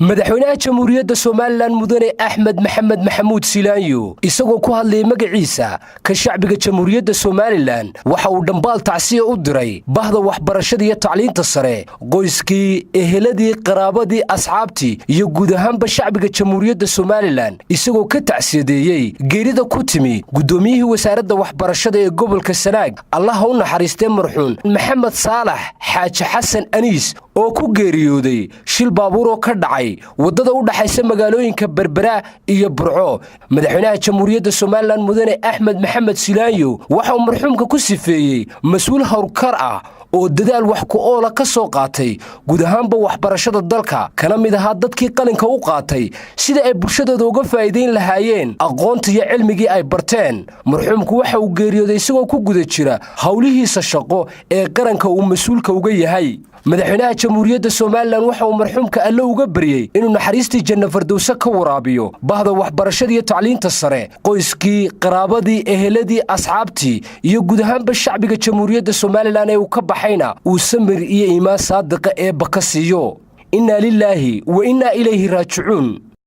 madaxweynaha jamhuuriyadda Soomaaliland mudane Axmed Maxamed Maxamuud Silaanyo isagoo ku hadlay magaciisa ka shacbiga jamhuuriyadda Soomaaliland waxa uu dhambaal tacsiye u diray bahda waxbarashada iyo tacliinta sare qoyskii eheladii qaraabadii asxaabtii iyo guud ahaanba shacbiga jamhuuriyadda Soomaaliland isagoo ka tacsiyeeyay geerida ku timi gudoomiyihii wasaaradda waxbarashada ee gobolka Sanaag Allah u naxariistay marxuun Maxamed Saalax Xaaji Xasan Aniis oo ku geeriyooday shil baabuur oo ka dhacay wadada u dhaxaysa magaalooyinka Berbera iyo Burco madaxweynaha jamhuuriyadda Soomaaliland mudane Axmed Maxamed Silaanyo waxa uu marxuumka ku sifeeyay mas'uul hawlkar ah oo dadaal wax ku oola ka soo qaatay guud ahaanba waxbarashada dalka kana mid ahaa dadkii qalinka u qaatay sida ay bulshadooda uga faa'iideyn lahaayeen aqoonta iyo cilmigii ay barteen marxuumku waxa uu geeriyooday isagoo ku guda jira hawlihiisa shaqo ee qaranka uu mas'uulka uga yahay madaxweynaha jamhuuriyadda Soomaaliland waxa uu marxuumka alle uga bariyay inuu naxariistii janno firdawsa ka waraabiyo bahda waxbarashada iyo tacliinta sare qoyskii qaraabadii eheladii asxaabtii iyo guud ahaanba shacbiga jamhuuriyadda Soomaaliland ee uu ka baxayna uu samir iyo iimaan saadiqa ee baka siiyo inna lillahi wa inna ilayhi raaji'uun